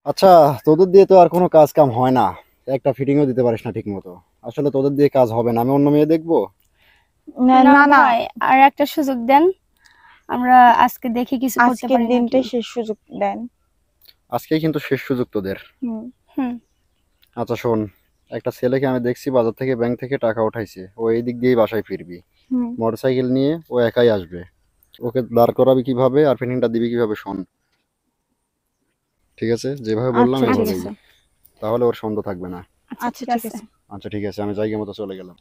আচ্ছা, তোদের দিয়ে তো আর কোনো কাজ কাম হয় না, একটা ফিটিংও দিতে পারিস না ঠিক মতো। আসলে তোদের দিয়ে কাজ হবে না, আমি অন্য মেয়ে দেখবো। না না না না, ভাই, আর একটা সুযোগ দেন, আমরা আজকে দেখি কিছু করতে আজকের পারি নাকি। দিনটাই শেষ সুযোগ দেন। আজকেই কিন্তু শেষ সুযোগ তোদের। হুম, হুম। আচ্ছা শোন, একটা ছেলেকে আমি দেখছি বাজার থেকে, ব্যাংক থেকে টাকা উঠাইছে, ও এই দিক দিয়েই বাসায় ফিরবি। হুম। মোটরসাইকেল নিয়ে ও একাই আসবে। ওকে দাঁড় করাবি কিভাবে আর ফিটিংটা দিবি কিভাবে শোন, ঠিক আছে? যেভাবে বললাম আচ্ছা ঠিক এভাবেই, আছে। তাহলে ওর সন্দেহ থাকবে না। আচ্ছা ঠিক আছে। আচ্ছা ঠিক আছে, আমি জায়গা মতো চলে গেলাম।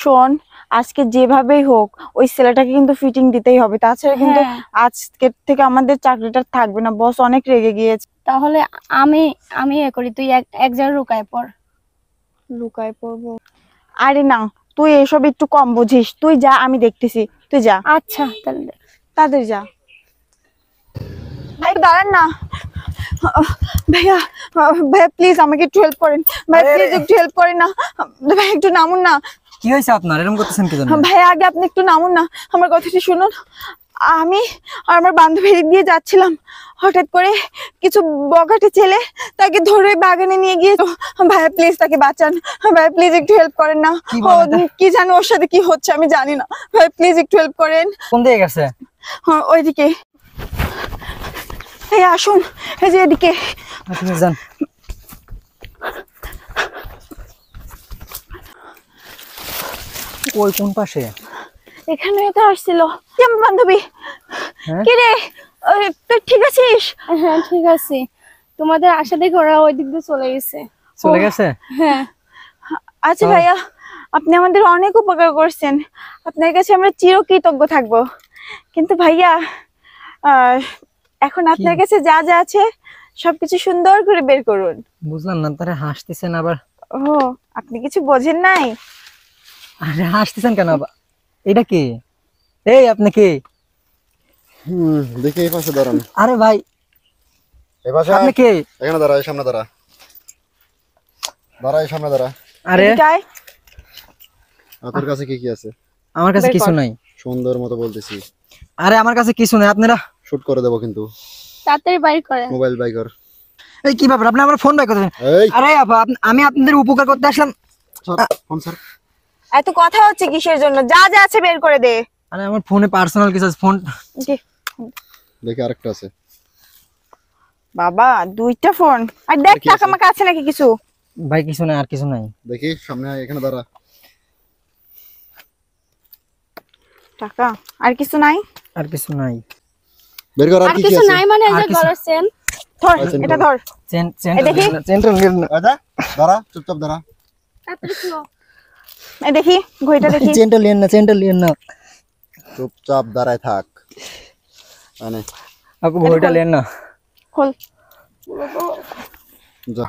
শোন, আজকে যেভাবেই হোক ওই ছেলেটাকে কিন্তু ফিটিং দিতেই হবে, তাছাড়া কিন্তু হ্যাঁ, আজকের থেকে আমাদের চাকরিটা থাকবে না। বস অনেক রেগে গিয়েছে। তাহলে আমি আমি এ করি, তুই এক এক জায়গায় লুকায় পড়। লুকায় পড়বো? আরে না, তুই এসব একটু কম বুঝিস। তুই যা, আমি দেখতেছি, তুই যা। আচ্ছা তাহলে। তাদের যা। ভাই দাঁড়ান না। ভাইয়া, ভাইয়া প্লিজ আমাকে একটু হেল্প করেন। ভাই প্লিজ একটু হেল্প করেন না। ভাই একটু নামুন না। কি হয়েছে আপনার, এরকম করতেছেন কি জন্য? ভাইয়া আগে আপনি একটু নামুন না, আমার কথাটি শুনুন। আমি আর আমার বান্ধবী এদিক দিয়ে যাচ্ছিলাম, হঠাৎ করে কিছু বখাটে ছেলে তাকে ধরে বাগানে নিয়ে গিয়ে। ভাইয়া প্লিজ তাকে বাঁচান। ভাইয়া প্লিজ একটু হেল্প করেন না। কি বলে তা? কি জানো ওর সাথে কি হচ্ছে আমি জানি না। ভাইয়া প্লিজ একটু হেল্প করেন। কোন দিকে গেছে? ওইদিকে। এই আসুন, এই যে এদিকে। আপনি যান। ওই কোন পাশে? এখানে তো আসছিল কি আমার বান্ধবী। হ্যাঁ? কি রে, তুই ঠিক আছিস? হ্যাঁ ঠিক আছে, তোমাদের আশা দেখে ওরা ওই দিক দিয়ে চলে গেছে। চলে গেছে? হ্যাঁ। আচ্ছা ভাইয়া, আপনি আমাদের অনেক উপকার করছেন, আপনার কাছে আমরা চিরকৃতজ্ঞ থাকবো। কিন্তু ভাইয়া, এখন আপনার কাছে যা যা আছে সবকিছু সুন্দর করে বের করুন। বুঝলাম না, তারা হাসতেছেন আবার। ও, আপনি কিছু বোঝেন নাই? আরে হাসতেছেন কেন আবার? এটা কি? এই আপনি কি? দেখি এই পাশে দাঁড়ান। আরে ভাই, এই পাশে আপনি কি? এখানে দাঁড়া, এই সামনে দাঁড়া, দাঁড়া এই সামনে দাঁড়া। আরে এদিকে আয়। তোর কাছে কি কি আছে? আমার কাছে বের কিছু কর। নাই। সুন্দর মতো বলতেছি, আরে আমার কাছে কিছু নাই, আপনারা শুট করে দেবো কিন্তু। তাড়াতাড়ি বাইর করেন। মোবাইল বাই কর। এই কি ব্যাপার, আপনি আমার ফোন বাই করতেছেন? এই আরে আপা, আমি আপনাদের উপকার করতে আসলাম। Phone sir. এত কথা হচ্ছে কিসের জন্য? যা যা আছে বের করে দে। আরে আমার ফোনে পার্সোনাল কিছু আছে, ফোন। দে। দেখি আরেকটা আছে। বাবা, দুইটা ফোন। আর দেখ কি টাকা আছে? মাকা আছে নাকি কিছু। ভাই কিছু নাই, আর কিছু নাই। দেখি সামনে আয়, এখানে দাঁড়া। টাকা আর কিছু নাই? আর কিছু নাই। বের কর, আর আর কি কি কিছু আছে? নাই মানে এই আর যে কিছু- গলার চেন। ধর, আচ্ছা, এটা ধর। ধর। এই দেখি। চেনটা নিন না। আদা দাঁড়া, চুপচাপ দাঁড়া। তাড়াতাড়ি খুলো। এই দেখি, ঘড়িটা দেখি। চেনটা নিন না, চেনটা নিন না। চুপচাপ দাঁড়ায় থাক। মানে আপু ঘড়িটা নেন না। খোল। যা,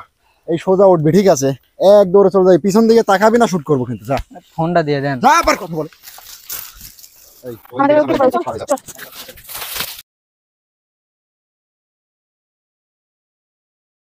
এই সোজা উঠবি, ঠিক আছে? এক দৌড়ে চলে যাই, পিছন দিকে তাকাবি না, শুট করবো কিন্তু। যা ফোনটা দিয়ে দেন। যা, আবার কথা বলে। এই, ওই আমাদের দিকে ওকে সামনে বল, সামনে চল, যা। চল।